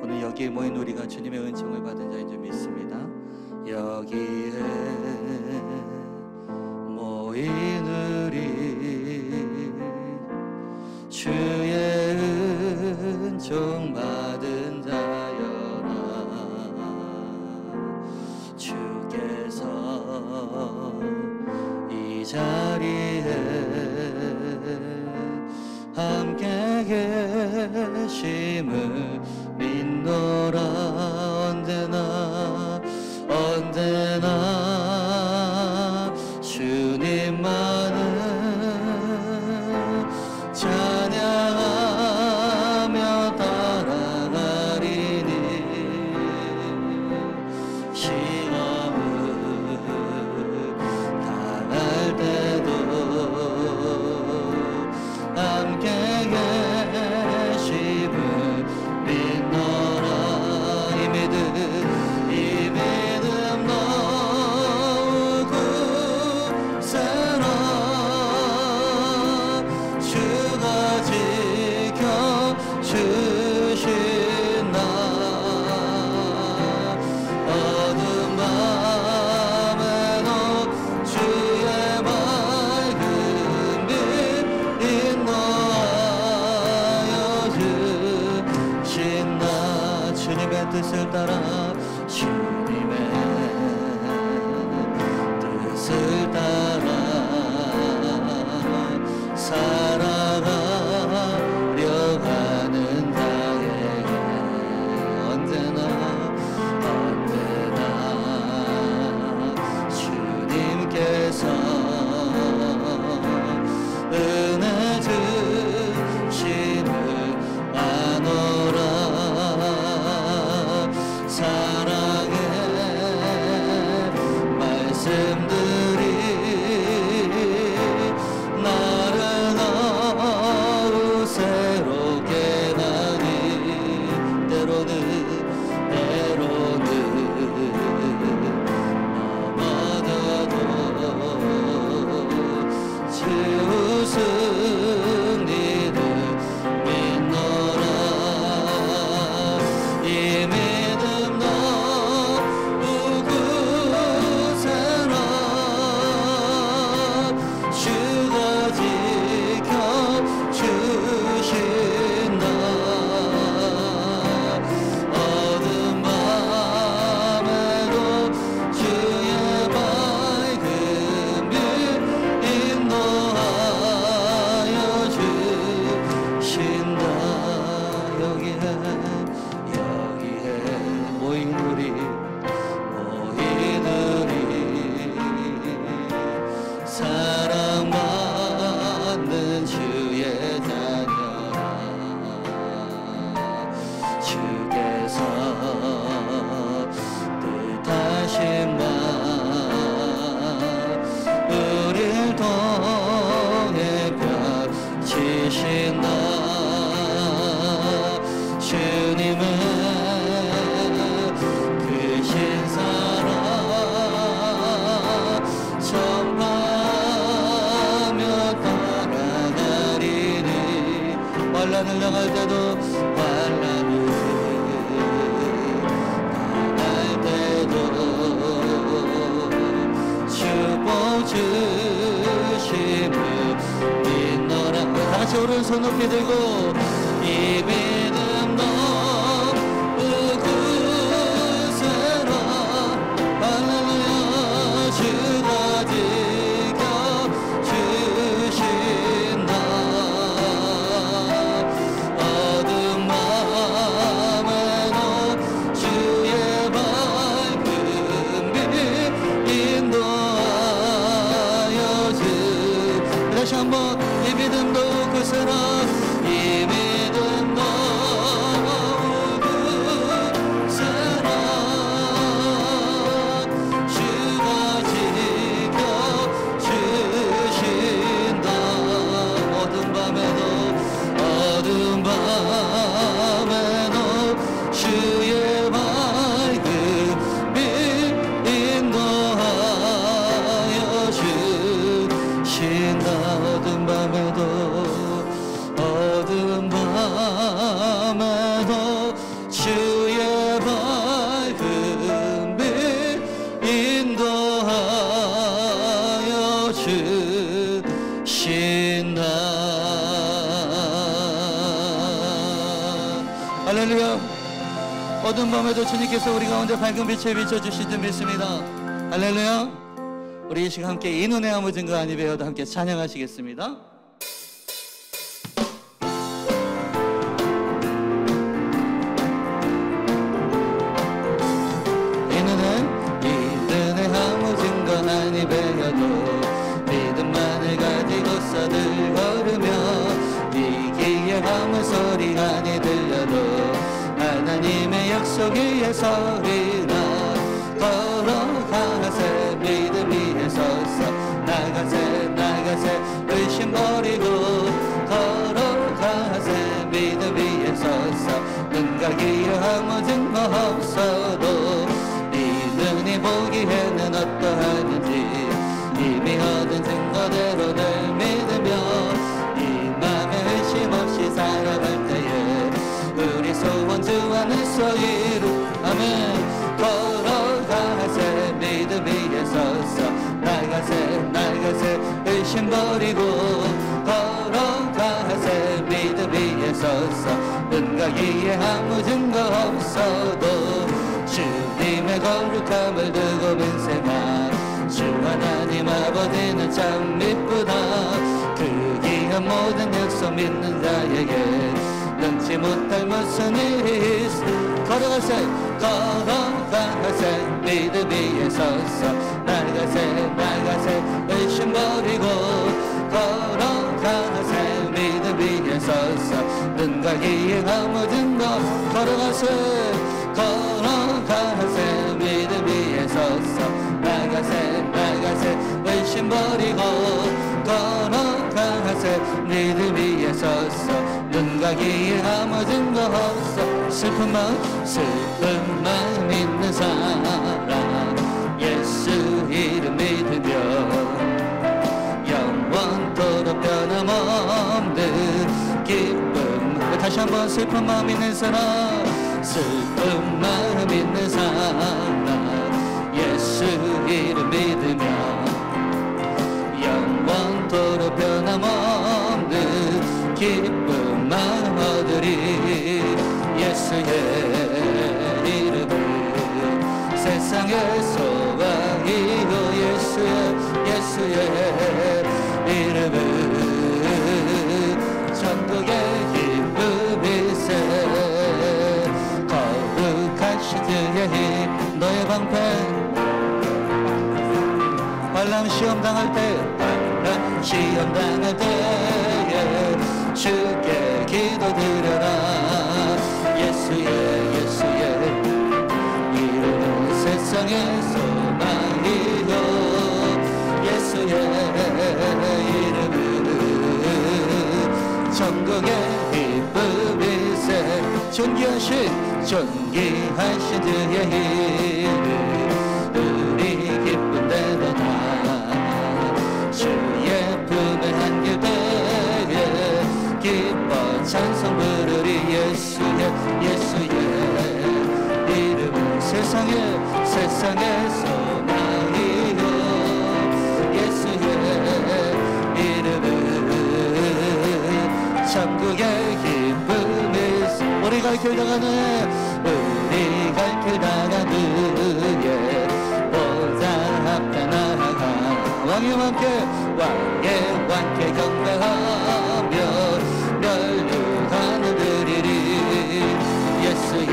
오늘 여기에 모인 우리가 주님의 은총을 받은 자인 줄 믿습니다. 여기에 모인 우리 주의 은총 받은 자여라. 주께서 이 자리에 함께 계심을 믿노라. 언제나 주님만을 찬양하며 따라가리니 시험을 당할 때도 함께 계심을 믿노라. 이 믿음 너무 굳세라. 주가 지켜주신다. 어두운 밤에도 주의 맑은 빛 인도하여 주신다. 주님의 뜻을 따라 주님의 뜻을 따라 살아가려 하는 자에게 언제나 주님께서 은혜 주심을 아노라. 사랑의 말씀들이 나를 너무 새롭게 하니 때로는 넘어져도 주 승리를 믿노라. 이 믿음 너무 굳세라. 주가 지켜주신다. 어두운 밤에도 주의 맑은 빛 인도하여 주신다. 여기에 모인 우리 사랑받는 주의 자녀라. 주께서 뜻하신 바 우릴 통해 펼치신다. 주님은 크신 사랑 전파하며 따라가리니 환난을 당할 때도 축복 주심을 믿노라. 다시 오른손 높이 들고 이 믿음 너무 굳세라. 할렐루야. 주가 지켜주신다. 어두운 밤에도 주의 밝은 빛 인도하여 다시 한번 이 믿음 너무 굳세라. 이 믿음 너무 굳세라. 주가 지켜주신다. 어두운 밤에도 주의 밝은 빛 인도하여 주신다. 어두운 밤 어두운 밤에도 주님께서 우리 가운데 밝은 빛을 비춰주실 줄 믿습니다. 할렐루야. 우리 이 시간 함께 이 눈에 아무 증거 아니 배워도 함께 찬양하시겠습니다. 이 눈에 아무 증거 아니 배워도 믿음만을 가지고서 늘 걸으며 이 귀에 아무 소리 아니 들려도 하나님의 약속 위에 서리나 걸어가세 믿음 위에 서서 나가세 의심 버리고 걸어가세 믿음 위에 서서 눈과 귀에 아무 증거 없어도 이 눈이 보기에는 어떠하는지 이미 얻은 증거대로 늘 믿으며 이 맘에 의심 없이 살아갈 때에 우리 소원 주 안에서 이루 아멘. 걸어가세 믿음 위에 서서 나가세 의심 버리고 걸어가세 믿음 위에 서서 눈과 귀에 아무 증거 없어도 주님의 거룩함을 두고 민생아 주 하나님 아버지는 참 미쁘다. 그 귀한 모든 약속 믿는 자에게 능치 못할 무슨 일이 있어. 걸어가세 믿음 위에 서서 나가세 의심 버리고 걸어가세 믿음 위에 서서 눈과 귀에 아무 증거 걸어가세 믿음 위에 서서 나가세 의심 버리고 걸어가세 믿음 위에 서서 눈과 귀에 아무 증거 없어. 슬픈 마음 있는 사람 예수 이름 믿으며 영원토록 변함없는 기쁨. 다시 한번 슬픈 마음 있는 사람 슬픈 마음 있는 사람 예수 이름 믿으며 영원토록 변함없는 기쁨 마음 얻으리. 예수의 이름은 세상의 소망이요 예수의 이름은 천국의 기쁨이세. 거룩하신 주의 힘 너의 방패. 환난 시험 당할 때에 주께 기도드려라. 예수의 이름은 세상의 소망이요 예수의 이름은 천국의 기쁨이세. 존귀하신 주의 이름 우리 기쁜 대로 다 주의 품에 안길 때에 기뻐 찬송 부르리. 예수의 이름은 세상의 소망이요 예수의 이름은 천국의 기쁨이. 우리 갈 길 나가는 그의 보좌 앞에 나아가 왕의 왕께 경배하며 멸류관을 드리리. 예수의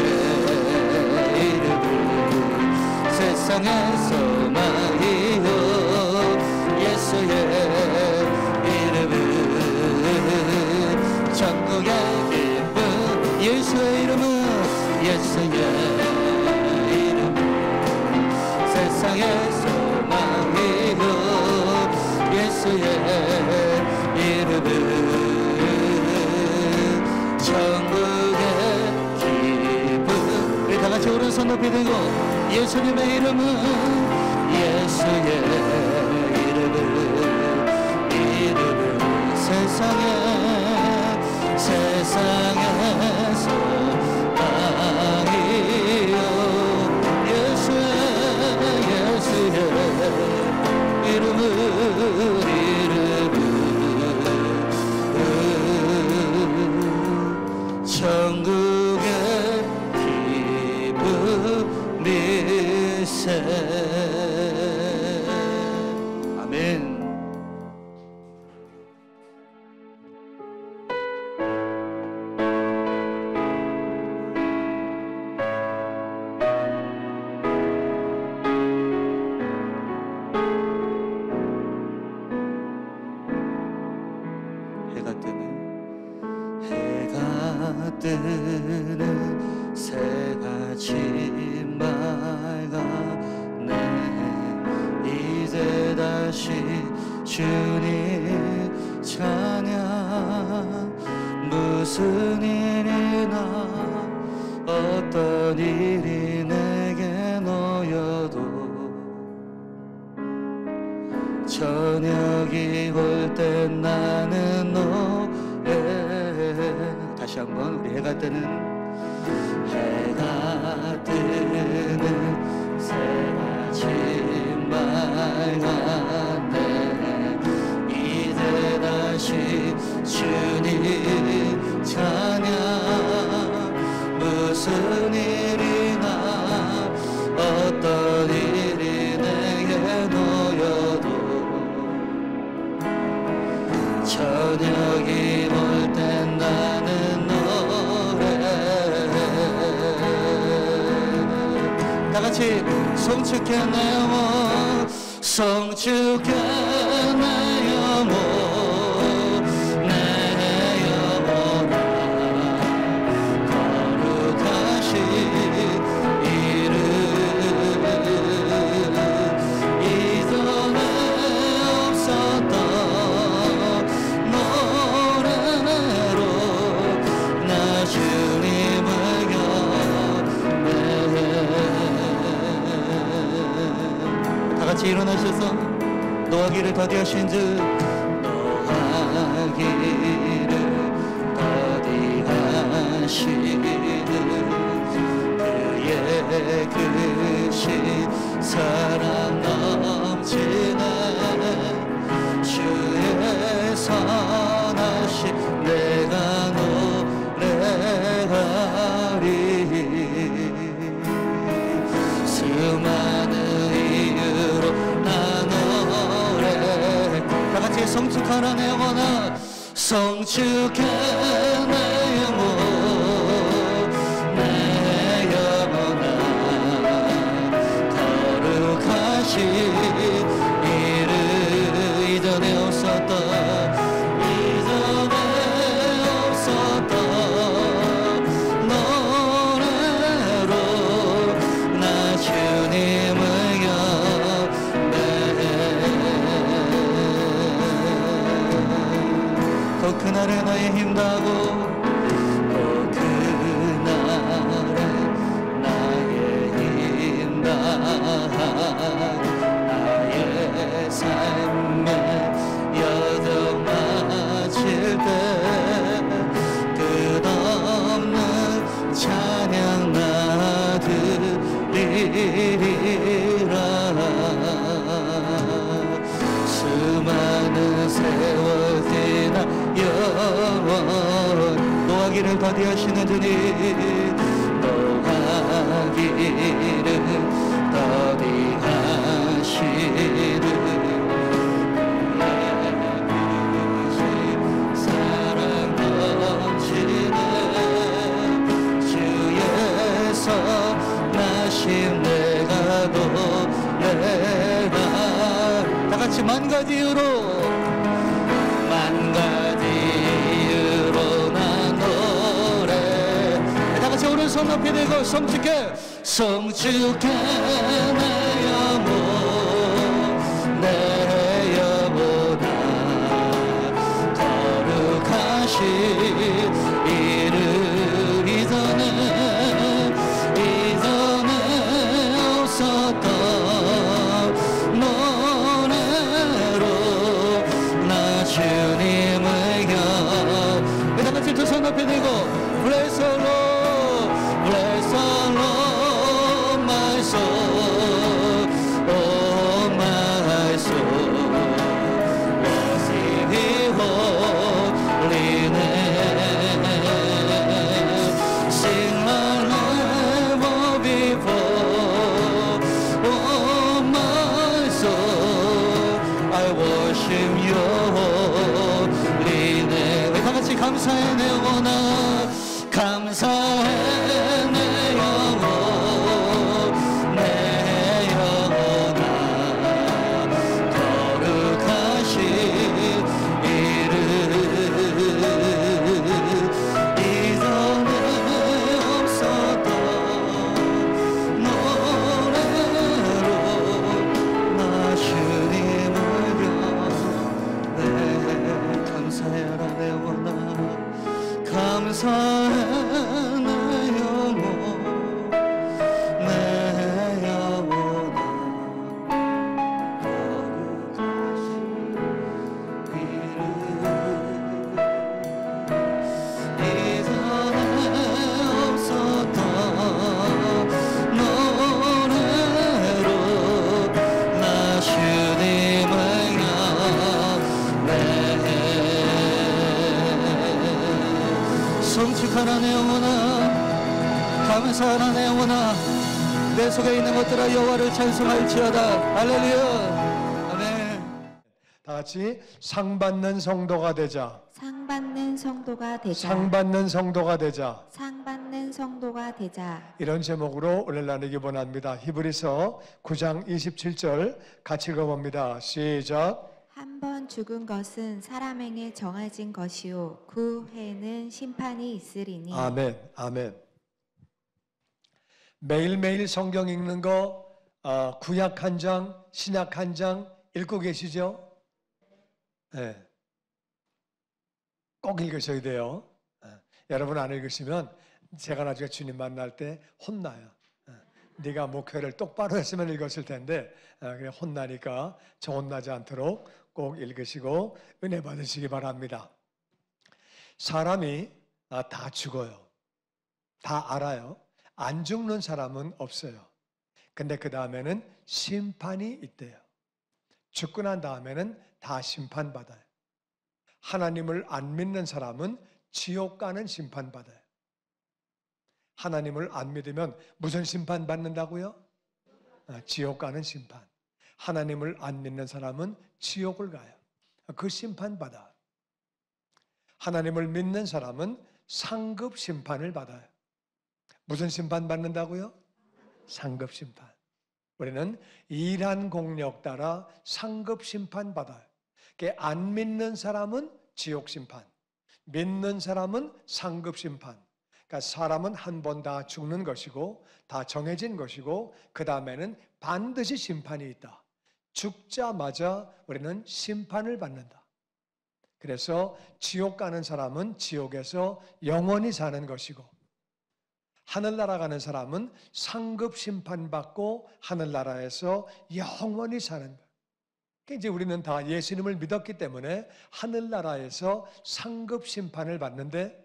이름은 세상의 소망이요 예수의 이름은 천국의 기쁨. 예수의 이름은 세상의 소망이요 예수의 이름은 천국의 기쁨. 우리 다같이 오른손 높이 들고 예수님의 이름은 세상의 소망이요 예수의 이름은 천국의 기쁨. 아멘. 해가 뜨는 새같이 맑아네. 이제 다시 주님 찬양. 무슨 일이나 어떤 일이 내게 놓여도 저녁이 올 땐 나는 다시 한번 우리 해가 뜨는 새같이 맑아네. 이제 다시 주님 찬양. 무슨 일이나 어떤 일이 내게 놓여도 저녁이 올 땐 나는 노래. 다같이 송축해 내 영혼, 송축해 내 영혼, 내 영혼아. 거룩하신 이름 이전에 없었던 노래로 나 주님을 경배해. 다같이 일어나셔서 노하기를 더디하신 주, 노하기를 더디하시는 그의 크신 사랑 넘치네. 주의 선하심 내가 노래하리. 수많은 이유로 나 노래. 다같이 성축하라 내 영혼아, 성축해 내 영혼, 내 영혼아. 거룩하신 이름 이전에 없었던 노래로 나 주님을 경배해. 또 그날에 나의 힘다고, 또 그날에 나의 힘다고, 나의 삶에 여정 마칠 때 끝없는 찬양 나 드리리라. 수많은 세월 지나 영원 노하기를 더디하시는 주님, 노하기를 더디하시는 사랑 넘치네. 주의 선하심 내가 노래가. 다같이 만 가지 이유로 나 노래. 다같이 오른손 높이 들고 성축해, 성축해 내 영혼, 내 영혼아. 거룩하신 이름 이전에 없었던 노래로 나 주님을 경배. 다같이 두 손 높이 들고 Bless the Lord, bless the Lord, my soul. 열리네. 다 같이 감사해 내 영혼아, 감사해 내 영혼, 내 영혼아, 거룩하신 이름, 이전에 없었던 노래로 나 주님을 영원해. 감사해라 내 영혼아, 감사해 내 영혼, 내 영혼아, 거룩하신 이름, 이전에 없었던 노래로 나 주님을 영원해. 성축하라 내 영혼아, 감사하라 내 영혼아, 내 속에 있는 것들아 여호와를 찬송할지어다. 할렐루야. 아멘. 다 같이 상 받는 성도가 되자. 상 받는 성도가 되자. 상 받는 성도가 되자. 상 받는 성도가 되자. 이런 제목으로 오늘 나누기 원합니다. 히브리서 9장 27절 같이 읽어봅니다. 시작. 한 번 죽은 것은 사람에게 정해진 것이요 그 후에는 심판이 있으리니. 아멘. 아멘. 매일매일 성경 읽는 거 구약 한 장, 신약 한 장 읽고 계시죠? 네. 꼭 읽으셔야 돼요. 여러분 안 읽으시면 제가 나중에 주님 만날 때 혼나요. 네가 목회를 똑바로 했으면 읽었을 텐데 그냥 혼나니까 저 혼나지 않도록 꼭 읽으시고 은혜 받으시기 바랍니다. 사람이 다 죽어요. 다 알아요. 안 죽는 사람은 없어요. 근데 그 다음에는 심판이 있대요. 죽고 난 다음에는 다 심판받아요. 하나님을 안 믿는 사람은 지옥 가는 심판받아요. 하나님을 안 믿으면 무슨 심판 받는다고요? 지옥 가는 심판. 하나님을 안 믿는 사람은 지옥을 가요. 그 심판 받아요. 하나님을 믿는 사람은 상급 심판을 받아요. 무슨 심판 받는다고요? 상급 심판. 우리는 일한 공력 따라 상급 심판 받아요. 안 믿는 사람은 지옥 심판, 믿는 사람은 상급 심판. 그러니까 사람은 한 번 다 죽는 것이고 다 정해진 것이고 그 다음에는 반드시 심판이 있다. 죽자마자 우리는 심판을 받는다. 그래서 지옥 가는 사람은 지옥에서 영원히 사는 것이고 하늘나라 가는 사람은 상급 심판받고 하늘나라에서 영원히 사는 거예요. 이제 우리는 다 예수님을 믿었기 때문에 하늘나라에서 상급 심판을 받는데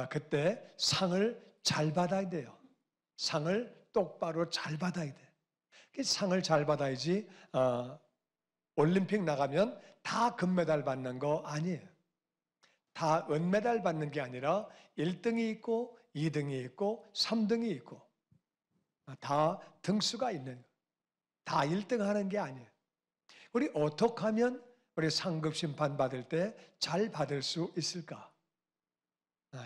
그때 상을 잘 받아야 돼요. 상을 똑바로 잘 받아야 돼. 상을 잘 받아야지 올림픽 나가면 다 금메달 받는 거 아니에요. 다 은메달 받는 게 아니라 1등이 있고 2등이 있고 3등이 있고 다 등수가 있는 거예요. 다 1등 하는 게 아니에요. 우리 어떻게 하면 우리 상급 심판 받을 때 잘 받을 수 있을까?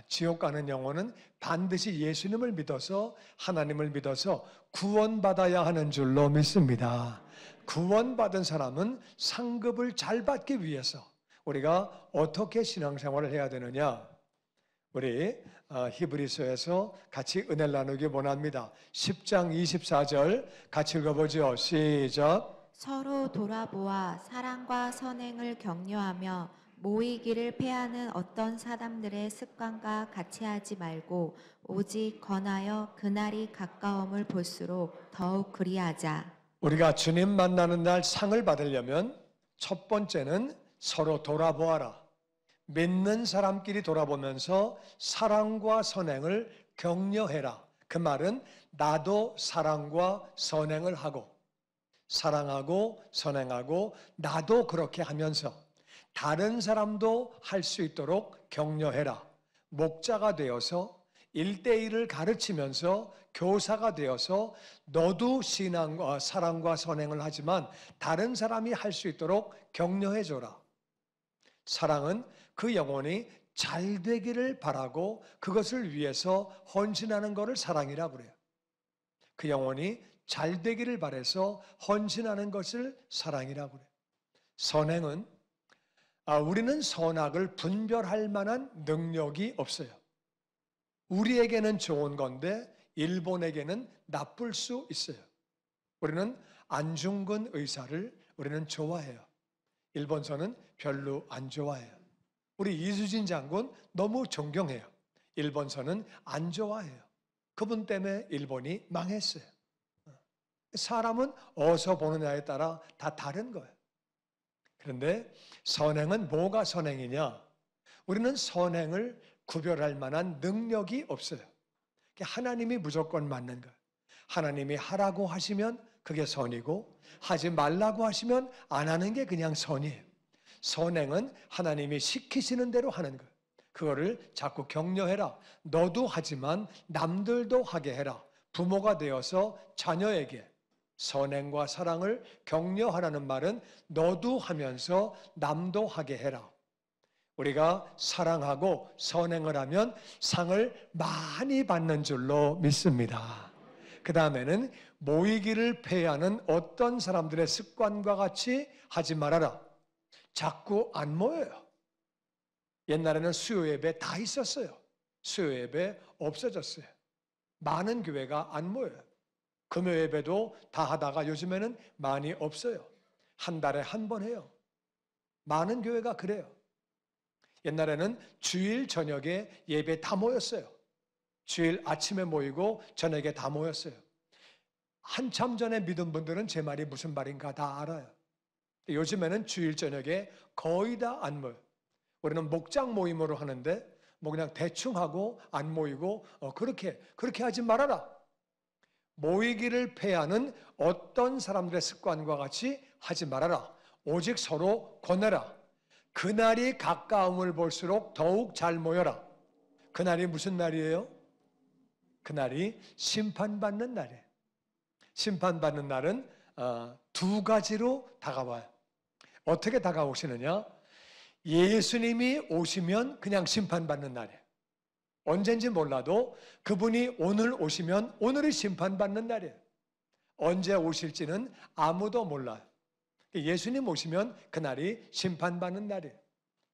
지옥 가는 영혼은 반드시 예수님을 믿어서 하나님을 믿어서 구원받아야 하는 줄로 믿습니다. 구원받은 사람은 상급을 잘 받기 위해서 우리가 어떻게 신앙생활을 해야 되느냐? 우리 히브리서에서 같이 은혜를 나누기 원합니다. 10장 24절 같이 읽어보죠. 시작. 서로 돌아보아 사랑과 선행을 격려하며 모이기를 패하는 어떤 사람들의 습관과 같이 하지 말고 오직 권하여 그날이 가까움을 볼수록 더욱 그리하자. 우리가 주님 만나는 날 상을 받으려면 첫 번째는 서로 돌아보아라. 믿는 사람끼리 돌아보면서 사랑과 선행을 격려해라. 그 말은 나도 사랑과 선행을 하고 사랑하고 선행하고 나도 그렇게 하면서 다른 사람도 할 수 있도록 격려해라. 목자가 되어서 1대1을 가르치면서 교사가 되어서 너도 신앙과 사랑과 선행을 하지만 다른 사람이 할 수 있도록 격려해 줘라. 사랑은 그 영혼이 잘 되기를 바라고 그것을 위해서 헌신하는 것을 사랑이라고 그래요. 그 영혼이 잘 되기를 바라서 헌신하는 것을 사랑이라고 그래요. 선행은 우리는 선악을 분별할 만한 능력이 없어요. 우리에게는 좋은 건데 일본에게는 나쁠 수 있어요. 우리는 안중근 의사를 우리는 좋아해요. 일본서는 별로 안 좋아해요. 우리 이수진 장군 너무 존경해요. 일본서는 안 좋아해요. 그분 때문에 일본이 망했어요. 사람은 어디서 보느냐에 따라 다 다른 거예요. 그런데 선행은 뭐가 선행이냐? 우리는 선행을 구별할 만한 능력이 없어요. 하나님이 무조건 맞는 거예요. 하나님이 하라고 하시면 그게 선이고 하지 말라고 하시면 안 하는 게 그냥 선이에요. 선행은 하나님이 시키시는 대로 하는 거예요. 그거를 자꾸 격려해라. 너도 하지만 남들도 하게 해라. 부모가 되어서 자녀에게 선행과 사랑을 격려하라는 말은 너도 하면서 남도 하게 해라. 우리가 사랑하고 선행을 하면 상을 많이 받는 줄로 믿습니다. 그 다음에는 모이기를 패하는 어떤 사람들의 습관과 같이 하지 말아라. 자꾸 안 모여요. 옛날에는 수요 예배 다 있었어요. 수요 예배 없어졌어요. 많은 교회가 안 모여요. 금요 예배도 다 하다가 요즘에는 많이 없어요. 한 달에 한 번 해요. 많은 교회가 그래요. 옛날에는 주일 저녁에 예배 다 모였어요. 주일 아침에 모이고 저녁에 다 모였어요. 한참 전에 믿은 분들은 제 말이 무슨 말인가 다 알아요. 요즘에는 주일 저녁에 거의 다 안 모여요. 우리는 목장 모임으로 하는데 뭐 그냥 대충 하고 안 모이고 그렇게 하지 말아라. 모이기를 패하는 어떤 사람들의 습관과 같이 하지 말아라. 오직 서로 권해라. 그날이 가까움을 볼수록 더욱 잘 모여라. 그날이 무슨 날이에요? 그날이 심판받는 날이에요. 심판받는 날은 두 가지로 다가와요. 어떻게 다가오시느냐? 예수님이 오시면 그냥 심판받는 날이에요. 언젠지 몰라도 그분이 오늘 오시면 오늘이 심판받는 날이에요. 언제 오실지는 아무도 몰라요. 예수님 오시면 그날이 심판받는 날이에요.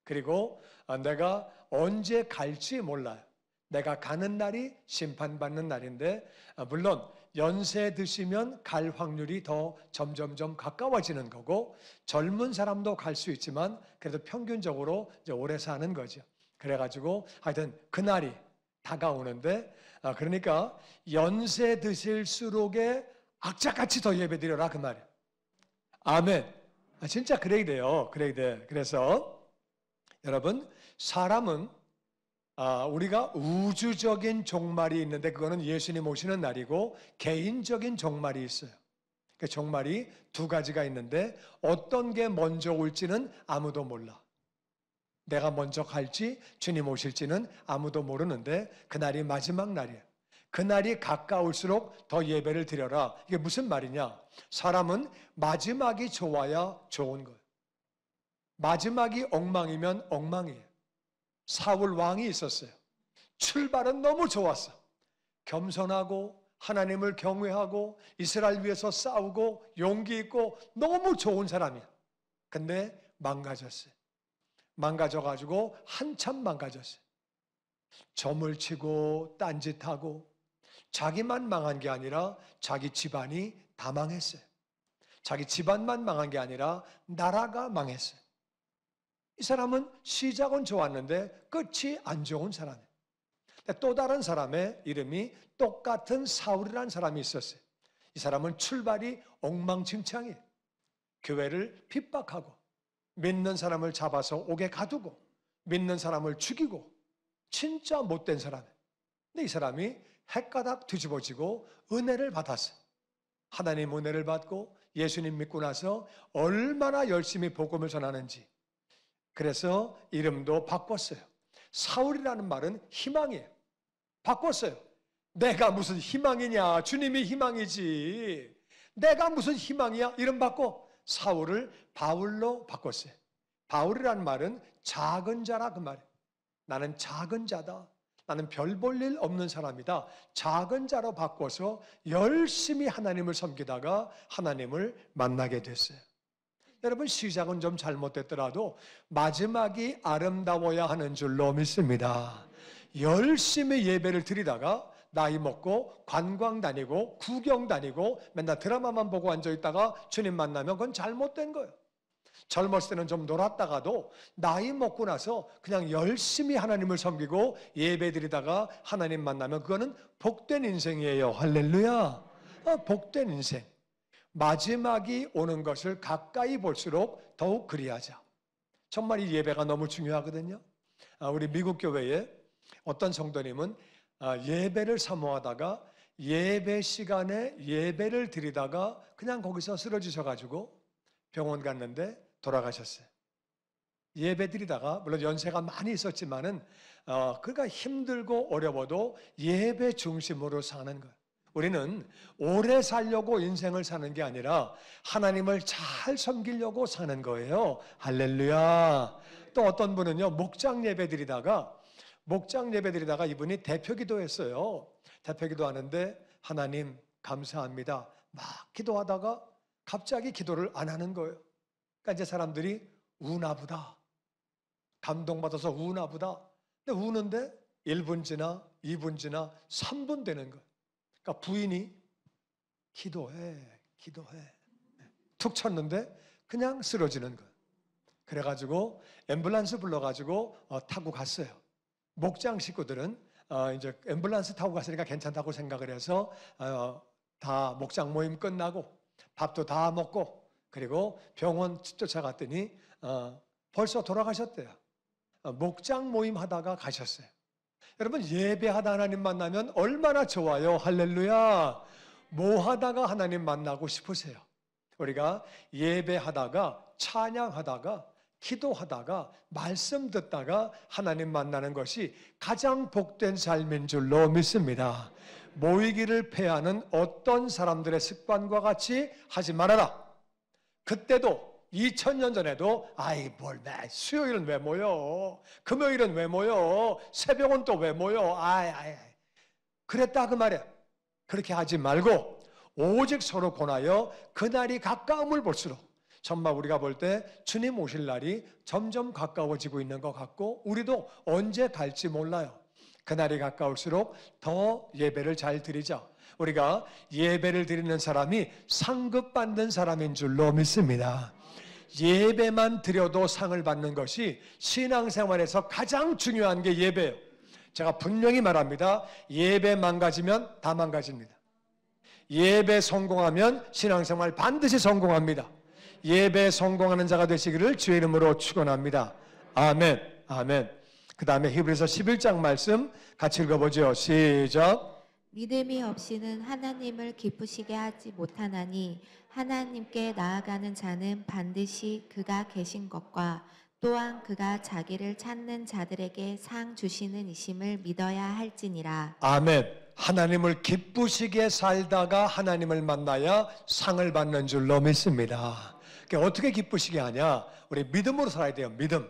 그리고 내가 언제 갈지 몰라요. 내가 가는 날이 심판받는 날인데 물론 연세 드시면 갈 확률이 더 점점점 가까워지는 거고 젊은 사람도 갈 수 있지만 그래도 평균적으로 이제 오래 사는 거죠. 그래가지고 하여튼 그날이 다가오는데 그러니까 연세 드실수록에 악착같이 더 예배드려라 그 말이에요. 아멘. 진짜 그래야 돼요. 그래야 돼. 그래서 여러분 사람은 우리가 우주적인 종말이 있는데 그거는 예수님 오시는 날이고 개인적인 종말이 있어요. 그 종말이 두 가지가 있는데 어떤 게 먼저 올지는 아무도 몰라. 내가 먼저 갈지 주님 오실지는 아무도 모르는데 그날이 마지막 날이에요. 그날이 가까울수록 더 예배를 드려라. 이게 무슨 말이냐? 사람은 마지막이 좋아야 좋은 거예요. 마지막이 엉망이면 엉망이에요. 사울 왕이 있었어요. 출발은 너무 좋았어. 겸손하고 하나님을 경외하고 이스라엘 위해서 싸우고 용기 있고 너무 좋은 사람이야. 근데 망가졌어요. 망가져가지고 한참 망가졌어요. 점을 치고 딴짓하고 자기만 망한 게 아니라 자기 집안이 다 망했어요. 자기 집안만 망한 게 아니라 나라가 망했어요. 이 사람은 시작은 좋았는데 끝이 안 좋은 사람이에요. 또 다른 사람의 이름이 똑같은 사울이라는 사람이 있었어요. 이 사람은 출발이 엉망진창이에요. 교회를 핍박하고 믿는 사람을 잡아서 옥에 가두고 믿는 사람을 죽이고 진짜 못된 사람이에요. 근데 이 사람이 헷가닥 뒤집어지고 은혜를 받았어요. 하나님 은혜를 받고 예수님 믿고 나서 얼마나 열심히 복음을 전하는지 그래서 이름도 바꿨어요. 사울이라는 말은 희망이에요. 바꿨어요. 내가 무슨 희망이냐? 주님이 희망이지. 내가 무슨 희망이야? 이름 바꿔 사울을 바울로 바꿨어요. 바울이란 말은 작은 자라 그 말이에요. 나는 작은 자다. 나는 별 볼 일 없는 사람이다. 작은 자로 바꿔서 열심히 하나님을 섬기다가 하나님을 만나게 됐어요. 여러분, 시작은 좀 잘못됐더라도 마지막이 아름다워야 하는 줄로 믿습니다. 열심히 예배를 드리다가 나이 먹고 관광 다니고 구경 다니고 맨날 드라마만 보고 앉아있다가 주님 만나면 그건 잘못된 거예요. 젊었을 때는 좀 놀았다가도 나이 먹고 나서 그냥 열심히 하나님을 섬기고 예배 드리다가 하나님 만나면 그거는 복된 인생이에요. 할렐루야. 복된 인생. 마지막이 오는 것을 가까이 볼수록 더욱 그리하자. 정말 이 예배가 너무 중요하거든요. 우리 미국 교회에 어떤 성도님은 예배를 사모하다가 예배 시간에 예배를 드리다가 그냥 거기서 쓰러지셔가지고 병원 갔는데 돌아가셨어요. 예배 드리다가 물론 연세가 많이 있었지만은 그가 힘들고 어려워도 예배 중심으로 사는 거예요. 우리는 오래 살려고 인생을 사는 게 아니라 하나님을 잘 섬기려고 사는 거예요. 할렐루야. 또 어떤 분은요, 목장 예배 드리다가 이분이 대표 기도했어요. 대표 기도하는데 하나님 감사합니다. 막 기도하다가 갑자기 기도를 안 하는 거예요. 그러니까 이제 사람들이 우나보다 감동받아서 우나보다. 근데 우는데 1분 지나 2분 지나 3분 되는 거예요. 그러니까 부인이 기도해 툭 쳤는데 그냥 쓰러지는 거예요. 그래가지고 앰뷸런스 불러가지고 타고 갔어요. 목장 식구들은 이제 앰뷸런스 타고 갔으니까 괜찮다고 생각을 해서 다 목장 모임 끝나고 밥도 다 먹고 그리고 병원 쫓아갔더니 벌써 돌아가셨대요. 목장 모임 하다가 가셨어요. 여러분, 예배하다 하나님 만나면 얼마나 좋아요. 할렐루야. 뭐 하다가 하나님 만나고 싶으세요? 우리가 예배하다가 찬양하다가 기도하다가 말씀 듣다가 하나님 만나는 것이 가장 복된 삶인 줄로 믿습니다. 모이기를 패하는 어떤 사람들의 습관과 같이 하지 말아라. 그때도 2000년 전에도 수요일은 왜 모여? 금요일은 왜 모여? 새벽은 또 왜 모여? 그랬다 그 말이야. 그렇게 하지 말고 오직 서로 권하여 그날이 가까움을 볼수록 정말 우리가 볼 때 주님 오실 날이 점점 가까워지고 있는 것 같고 우리도 언제 갈지 몰라요. 그날이 가까울수록 더 예배를 잘 드리자. 우리가 예배를 드리는 사람이 상급받는 사람인 줄로 믿습니다. 예배만 드려도 상을 받는 것이 신앙생활에서 가장 중요한 게 예배예요. 제가 분명히 말합니다. 예배 망가지면 다 망가집니다. 예배 성공하면 신앙생활 반드시 성공합니다. 예배 성공하는 자가 되시기를 주의 이름으로 축원합니다. 아멘. 아멘. 그 다음에 히브리서 11장 말씀 같이 읽어보죠. 시작. 믿음이 없이는 하나님을 기쁘시게 하지 못하나니 하나님께 나아가는 자는 반드시 그가 계신 것과 또한 그가 자기를 찾는 자들에게 상 주시는 이심을 믿어야 할지니라. 아멘. 하나님을 기쁘시게 살다가 하나님을 만나야 상을 받는 줄로 믿습니다. 그러니까 어떻게 기쁘시게 하냐? 우리 믿음으로 살아야 돼요. 믿음.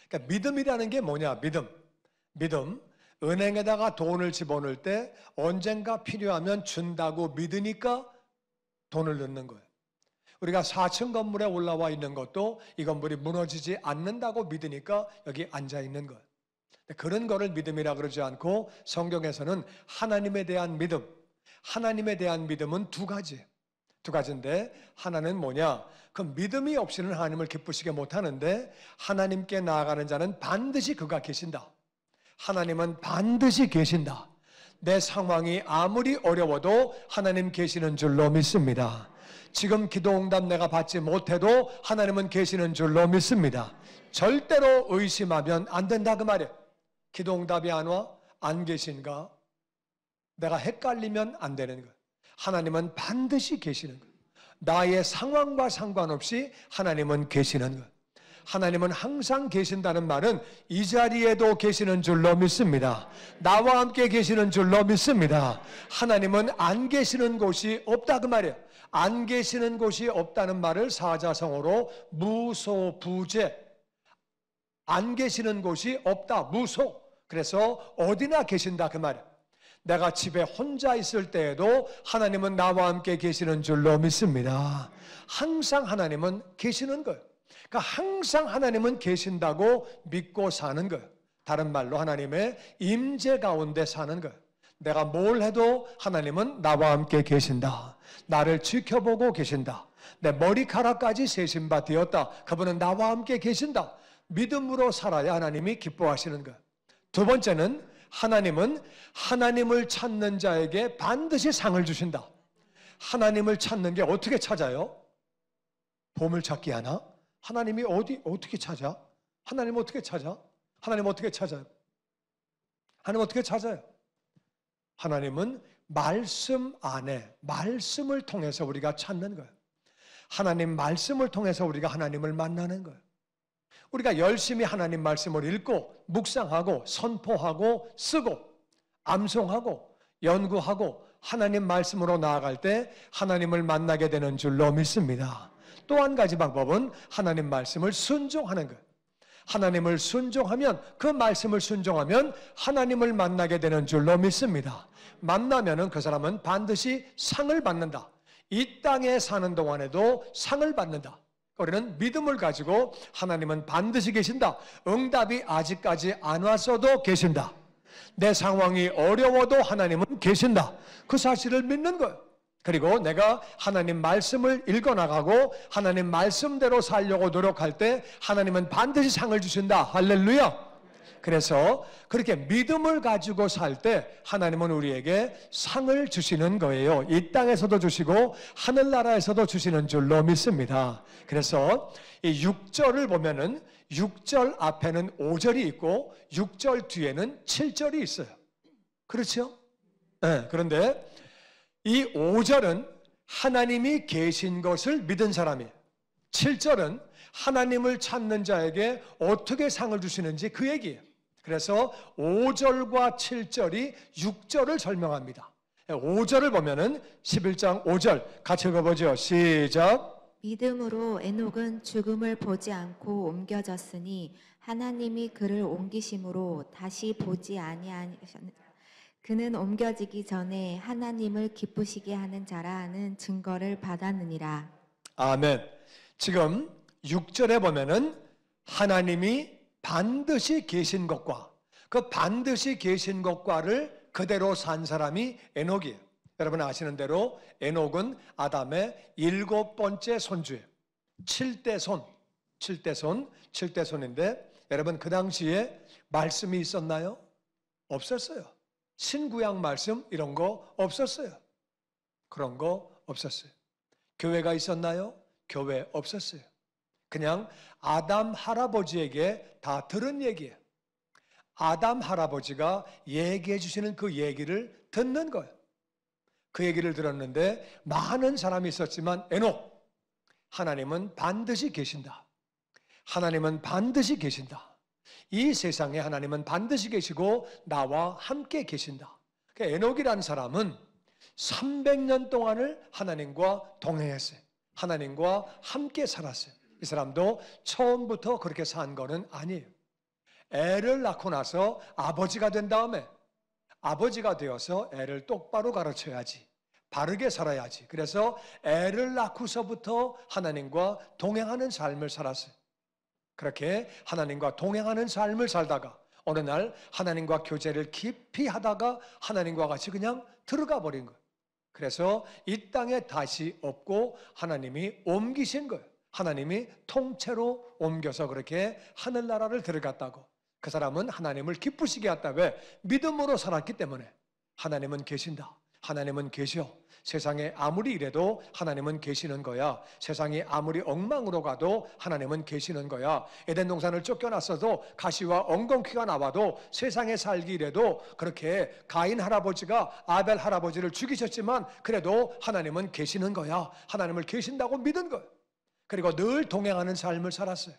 그러니까 믿음이라는 게 뭐냐? 믿음. 은행에다가 돈을 집어넣을 때 언젠가 필요하면 준다고 믿으니까 돈을 넣는 거예요. 우리가 4층 건물에 올라와 있는 것도 이 건물이 무너지지 않는다고 믿으니까 여기 앉아 있는 거예요. 그런 거를 믿음이라 그러지 않고 성경에서는 하나님에 대한 믿음은 두 가지인데 하나는 뭐냐? 그 믿음이 없이는 하나님을 기쁘시게 못하는데 하나님께 나아가는 자는 반드시 그가 계신다. 하나님은 반드시 계신다. 내 상황이 아무리 어려워도 하나님 계시는 줄로 믿습니다. 지금 기도응답 내가 받지 못해도 하나님은 계시는 줄로 믿습니다. 절대로 의심하면 안 된다 그 말이에요. 기도응답이 안 와? 안 계신가? 내가 헷갈리면 안 되는 거예요. 하나님은 반드시 계시는 거예요. 나의 상황과 상관없이 하나님은 계시는 거예요. 하나님은 항상 계신다는 말은 이 자리에도 계시는 줄로 믿습니다. 나와 함께 계시는 줄로 믿습니다. 하나님은 안 계시는 곳이 없다 그 말이에요. 안 계시는 곳이 없다는 말을 사자성어로 무소부재, 안 계시는 곳이 없다, 무소. 그래서 어디나 계신다 그 말이에요. 내가 집에 혼자 있을 때에도 하나님은 나와 함께 계시는 줄로 믿습니다. 항상 하나님은 계시는 거예요. 그러니까 항상 하나님은 계신다고 믿고 사는 거예요. 다른 말로 하나님의 임재 가운데 사는 거예요. 내가 뭘 해도 하나님은 나와 함께 계신다. 나를 지켜보고 계신다. 내 머리카락까지 세신 바 되었다. 그분은 나와 함께 계신다. 믿음으로 살아야 하나님이 기뻐하시는 거예요. 두 번째는 하나님은 하나님을 찾는 자에게 반드시 상을 주신다. 하나님을 찾는 게 어떻게 찾아요? 보물찾기 하나? 하나님이 어떻게 찾아? 하나님 어떻게 찾아? 하나님 어떻게 찾아요? 하나님 어떻게 찾아요? 하나님은 말씀 안에, 말씀을 통해서 우리가 찾는 거예요. 하나님 말씀을 통해서 우리가 하나님을 만나는 거예요. 우리가 열심히 하나님 말씀을 읽고 묵상하고 선포하고 쓰고 암송하고 연구하고 하나님 말씀으로 나아갈 때 하나님을 만나게 되는 줄로 믿습니다. 또 한 가지 방법은 하나님 말씀을 순종하는 거예요. 하나님을 순종하면, 그 말씀을 순종하면 하나님을 만나게 되는 줄로 믿습니다. 만나면은 그 사람은 반드시 상을 받는다. 이 땅에 사는 동안에도 상을 받는다. 우리는 믿음을 가지고 하나님은 반드시 계신다. 응답이 아직까지 안 왔어도 계신다. 내 상황이 어려워도 하나님은 계신다. 그 사실을 믿는 거예요. 그리고 내가 하나님 말씀을 읽어나가고 하나님 말씀대로 살려고 노력할 때 하나님은 반드시 상을 주신다. 할렐루야. 그래서 그렇게 믿음을 가지고 살 때 하나님은 우리에게 상을 주시는 거예요. 이 땅에서도 주시고 하늘나라에서도 주시는 줄로 믿습니다. 그래서 이 6절을 보면은 6절 앞에는 5절이 있고 6절 뒤에는 7절이 있어요. 그렇죠? 네, 그런데 이 5절은 하나님이 계신 것을 믿은 사람이에요. 7절은 하나님을 찾는 자에게 어떻게 상을 주시는지 그 얘기예요. 그래서 5절과 7절이 6절을 설명합니다. 5절을 보면은 11장 5절 같이 읽어보죠. 시작. 믿음으로 에녹은 죽음을 보지 않고 옮겨졌으니 하나님이 그를 옮기심으로 다시 보지 아니하셨느니라. 그는 옮겨지기 전에 하나님을 기쁘시게 하는 자라는 증거를 받았느니라. 아멘. 지금 6절에 보면은 하나님이 반드시 계신 것과 그 반드시 계신 것과를 그대로 산 사람이 에녹이에요. 여러분 아시는 대로 에녹은 아담의 7번째 손주예요. 7대손인데 여러분 그 당시에 말씀이 있었나요? 없었어요. 신구약 말씀 이런 거 없었어요. 그런 거 없었어요. 교회가 있었나요? 교회 없었어요. 그냥 아담 할아버지에게 다 들은 얘기예요. 아담 할아버지가 얘기해 주시는 그 얘기를 듣는 거예요. 그 얘기를 들었는데 많은 사람이 있었지만 에녹, 하나님은 반드시 계신다. 하나님은 반드시 계신다. 이 세상에 하나님은 반드시 계시고 나와 함께 계신다. 그러니까 에녹이라는 사람은 300년 동안을 하나님과 동행했어요. 하나님과 함께 살았어요. 이 사람도 처음부터 그렇게 산 거는 아니에요. 애를 낳고 나서 아버지가 된 다음에 아버지가 되어서 애를 똑바로 가르쳐야지, 바르게 살아야지. 그래서 애를 낳고서부터 하나님과 동행하는 삶을 살았어요. 그렇게 하나님과 동행하는 삶을 살다가 어느 날 하나님과 교제를 깊이 하다가 하나님과 같이 그냥 들어가 버린 거예요. 그래서 이 땅에 다시 없고 하나님이 옮기신 거예요. 하나님이 통째로 옮겨서 그렇게 하늘나라를 들어갔다고. 그 사람은 하나님을 기쁘시게 했다. 왜? 믿음으로 살았기 때문에. 하나님은 계신다. 하나님은 계셔. 세상에 아무리 이래도 하나님은 계시는 거야. 세상이 아무리 엉망으로 가도 하나님은 계시는 거야. 에덴 동산을 쫓겨났어도 가시와 엉겅퀴가 나와도 세상에 살기 이래도 그렇게 가인 할아버지가 아벨 할아버지를 죽이셨지만 그래도 하나님은 계시는 거야. 하나님을 계신다고 믿은 거야. 그리고 늘 동행하는 삶을 살았어요.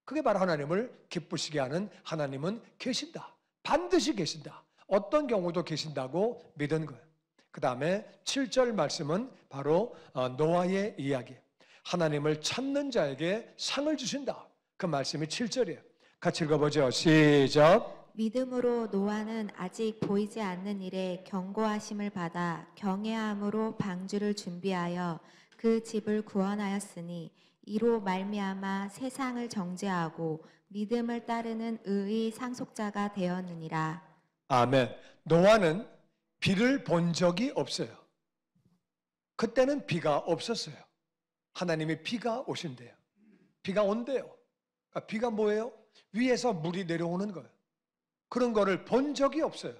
그게 바로 하나님을 기쁘시게 하는 하나님은 계신다. 반드시 계신다. 어떤 경우도 계신다고 믿은 거예요. 그 다음에 7절 말씀은 바로 노아의 이야기. 하나님을 찾는 자에게 상을 주신다. 그 말씀이 7절이에요. 같이 읽어보죠. 시작. 믿음으로 노아는 아직 보이지 않는 일에 경고하심을 받아 경외함으로 방주를 준비하여 그 집을 구원하였으니 이로 말미암아 세상을 정죄하고 믿음을 따르는 의의 상속자가 되었느니라. 아멘. 노아는 비를 본 적이 없어요. 그때는 비가 없었어요. 하나님이 비가 오신대요. 비가 온대요. 그러니까 비가 뭐예요? 위에서 물이 내려오는 거예요. 그런 거를 본 적이 없어요.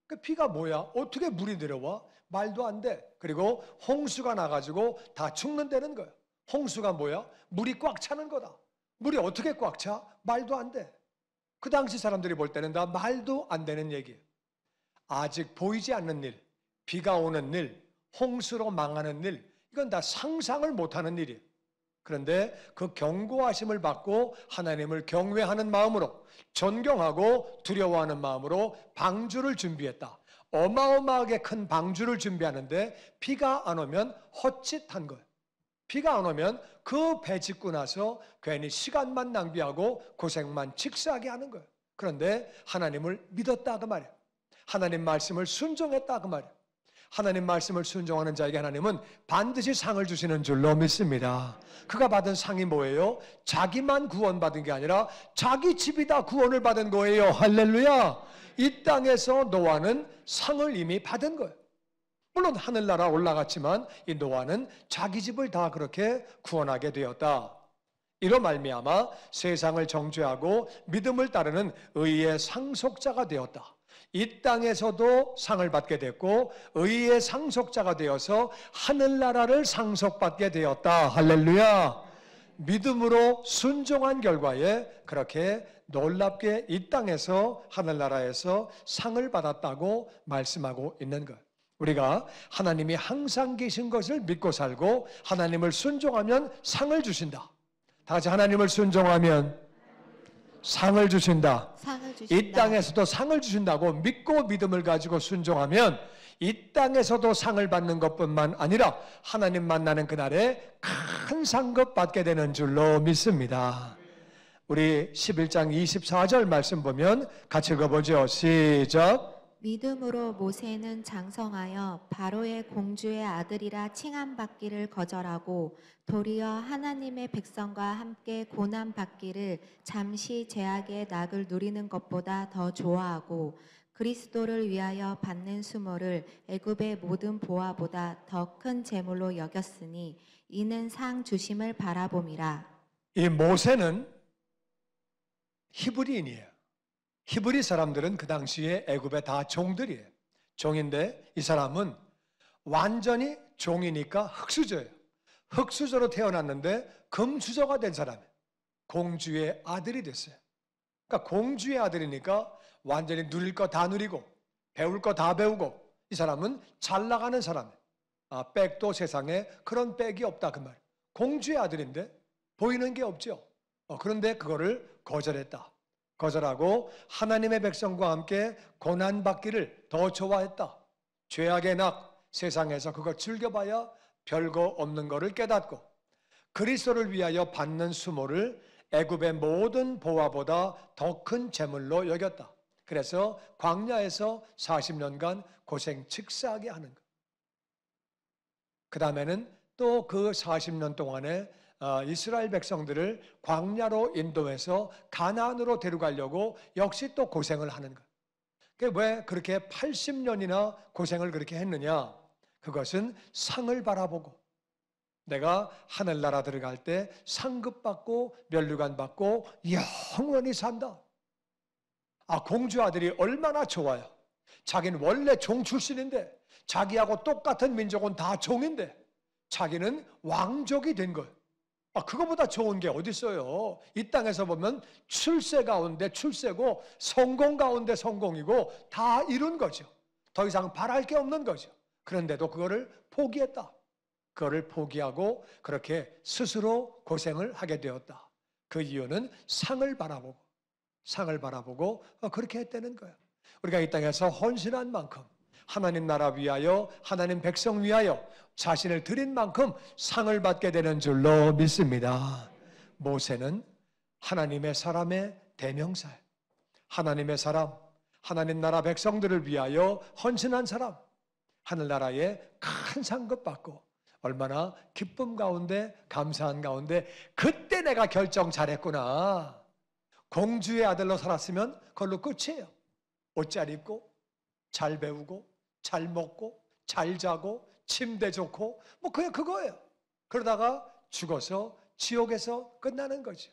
그 비가 뭐야? 어떻게 물이 내려와? 말도 안 돼. 그리고 홍수가 나가지고 다 죽는다는 거예요. 홍수가 뭐야? 물이 꽉 차는 거다. 물이 어떻게 꽉 차? 말도 안 돼. 그 당시 사람들이 볼 때는 다 말도 안 되는 얘기예요. 아직 보이지 않는 일, 비가 오는 일, 홍수로 망하는 일, 이건 다 상상을 못하는 일이에요. 그런데 그 경고하심을 받고 하나님을 경외하는 마음으로, 존경하고 두려워하는 마음으로 방주를 준비했다. 어마어마하게 큰 방주를 준비하는데 비가 안 오면 헛짓한 거예요. 비가 안 오면 그 배 짓고 나서 괜히 시간만 낭비하고 고생만 직사하게 하는 거예요. 그런데 하나님을 믿었다 그 말이에요. 하나님 말씀을 순종했다 그 말이에요. 하나님 말씀을 순종하는 자에게 하나님은 반드시 상을 주시는 줄로 믿습니다. 그가 받은 상이 뭐예요? 자기만 구원받은 게 아니라 자기 집이 다 구원을 받은 거예요. 할렐루야. 이 땅에서 노아는 상을 이미 받은 거예요. 물론 하늘나라 올라갔지만 이 노아는 자기 집을 다 그렇게 구원하게 되었다. 이로 말미암아 세상을 정죄하고 믿음을 따르는 의의 상속자가 되었다. 이 땅에서도 상을 받게 됐고 의의 상속자가 되어서 하늘나라를 상속받게 되었다. 할렐루야. 믿음으로 순종한 결과에 그렇게 놀랍게 이 땅에서 하늘나라에서 상을 받았다고 말씀하고 있는 것. 우리가 하나님이 항상 계신 것을 믿고 살고 하나님을 순종하면 상을 주신다. 다 같이 하나님을 순종하면 상을 주신다. 상을 주신다. 이 땅에서도 상을 주신다고 믿고 믿음을 가지고 순종하면 이 땅에서도 상을 받는 것뿐만 아니라 하나님 만나는 그날에 큰 상급 받게 되는 줄로 믿습니다. 우리 11장 24절 말씀 보면 같이 읽어보죠. 시작. 믿음으로 모세는 장성하여 바로의 공주의 아들이라 칭함받기를 거절하고 도리어 하나님의 백성과 함께 고난받기를 잠시 죄악의 낙을 누리는 것보다 더 좋아하고 그리스도를 위하여 받는 수모를 애굽의 모든 보화보다 더 큰 재물로 여겼으니 이는 상 주심을 바라봄이라. 이 모세는 히브리인이에요. 히브리 사람들은 그 당시에 애굽에 다 종들이에요. 종인데 이 사람은 완전히 종이니까 흙수저예요. 흙수저로 태어났는데 금수저가 된 사람이에요. 공주의 아들이 됐어요. 그러니까 공주의 아들이니까 완전히 누릴 거 다 누리고 배울 거 다 배우고 이 사람은 잘 나가는 사람이에요. 백도 세상에 그런 백이 없다 그 말이에요. 공주의 아들인데 보이는 게 없죠. 그런데 그거를 거절했다. 거절하고 하나님의 백성과 함께 고난받기를 더 좋아했다. 죄악의 낙, 세상에서 그거 즐겨봐야 별거 없는 거를 깨닫고 그리스도를 위하여 받는 수모를 애굽의 모든 보화보다 더 큰 재물로 여겼다. 그래서 광야에서 40년간 고생 직사하게 하는 것. 그 다음에는 또 그 40년 동안에 이스라엘 백성들을 광야로 인도해서 가나안으로 데려가려고 역시 또 고생을 하는 것. 왜 그렇게 80년이나 고생을 그렇게 했느냐? 그것은 상을 바라보고 내가 하늘나라 들어갈 때 상급 받고 면류관 받고 영원히 산다. 공주 아들이 얼마나 좋아요. 자기는 원래 종 출신인데 자기하고 똑같은 민족은 다 종인데 자기는 왕족이 된 거예요. 그거보다 좋은 게 어디 있어요? 이 땅에서 보면 출세 가운데 출세고 성공 가운데 성공이고 다 이룬 거죠. 더 이상 바랄 게 없는 거죠. 그런데도 그거를 포기했다. 그거를 포기하고 그렇게 스스로 고생을 하게 되었다. 그 이유는 상을 바라보고 그렇게 했다는 거예요. 우리가 이 땅에서 헌신한 만큼, 하나님 나라 위하여, 하나님 백성 위하여 자신을 드린 만큼 상을 받게 되는 줄로 믿습니다. 모세는 하나님의 사람의 대명사예요. 하나님의 사람, 하나님 나라 백성들을 위하여 헌신한 사람, 하늘나라에 큰 상급 받고 얼마나 기쁨 가운데, 감사한 가운데, 그때 내가 결정 잘했구나. 공주의 아들로 살았으면 그걸로 끝이에요. 옷 잘 입고, 잘 배우고, 잘 먹고, 잘 자고, 침대 좋고, 뭐 그냥 그거예요. 그러다가 죽어서 지옥에서 끝나는 거죠.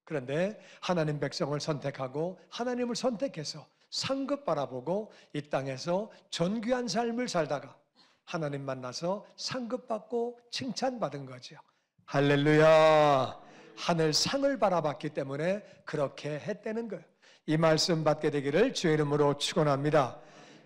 그런데 하나님 백성을 선택하고 하나님을 선택해서 상급 바라보고 이 땅에서 존귀한 삶을 살다가 하나님 만나서 상급 받고 칭찬받은 거죠. 할렐루야. 하늘 상을 바라봤기 때문에 그렇게 했다는 거예요. 이 말씀 받게 되기를 주의 이름으로 축원합니다.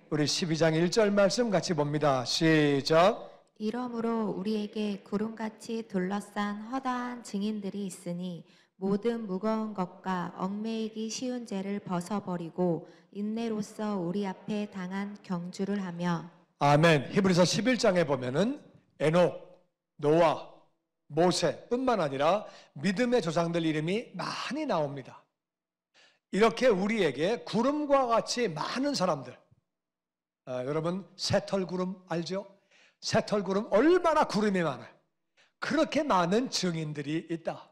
우리 12장 1절 말씀 같이 봅니다. 시작. 이러므로 우리에게 구름같이 둘러싼 허다한 증인들이 있으니 모든 무거운 것과 얽매이기 쉬운 죄를 벗어버리고 인내로써 우리 앞에 당한 경주를 하며. 아멘. 히브리서 11장에 보면은 에녹, 노아, 모세뿐만 아니라 믿음의 조상들 이름이 많이 나옵니다. 이렇게 우리에게 구름과 같이 많은 사람들, 여러분 새털구름 알죠? 새털구름 얼마나 구름이 많아요. 그렇게 많은 증인들이 있다.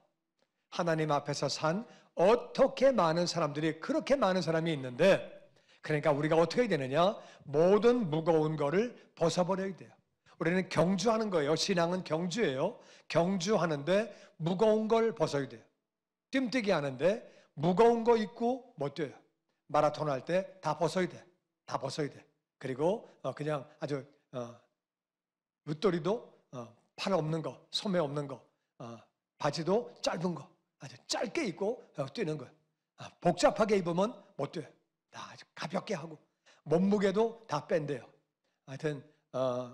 하나님 앞에서 산 어떻게 많은 사람들이, 그렇게 많은 사람이 있는데, 그러니까 우리가 어떻게 해야 되느냐? 모든 무거운 거를 벗어버려야 돼요. 우리는 경주하는 거예요. 신앙은 경주예요. 경주하는데 무거운 걸 벗어야 돼요. 뜀뛰기 하는데 무거운 거 입고 못 뛰어요. 마라톤 할 때 다 벗어야 돼. 다 벗어야 돼. 그리고 그냥 아주 웃도리도 팔 없는 거, 소매 없는 거, 바지도 짧은 거 아주 짧게 입고 뛰는 거예요. 복잡하게 입으면 못 뛰어요. 다 아주 가볍게 하고 몸무게도 다 뺀대요. 하여튼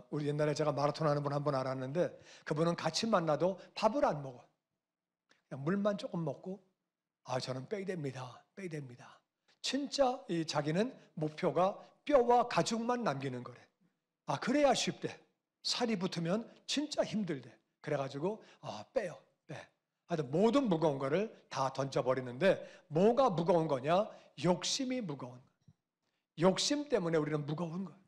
우리 옛날에 제가 마라톤 하는 분 한 번 알았는데 그분은 같이 만나도 밥을 안 먹어요. 그냥 물만 조금 먹고 저는 빼야 됩니다. 빼야 됩니다. 진짜 이 자기는 목표가 뼈와 가죽만 남기는 거래. 그래야 쉽대. 살이 붙으면 진짜 힘들대. 그래가지고 빼요. 빼. 하여튼 모든 무거운 거를 다 던져버리는데 뭐가 무거운 거냐? 욕심이 무거운 거예요. 욕심 때문에 우리는 무거운 거예요.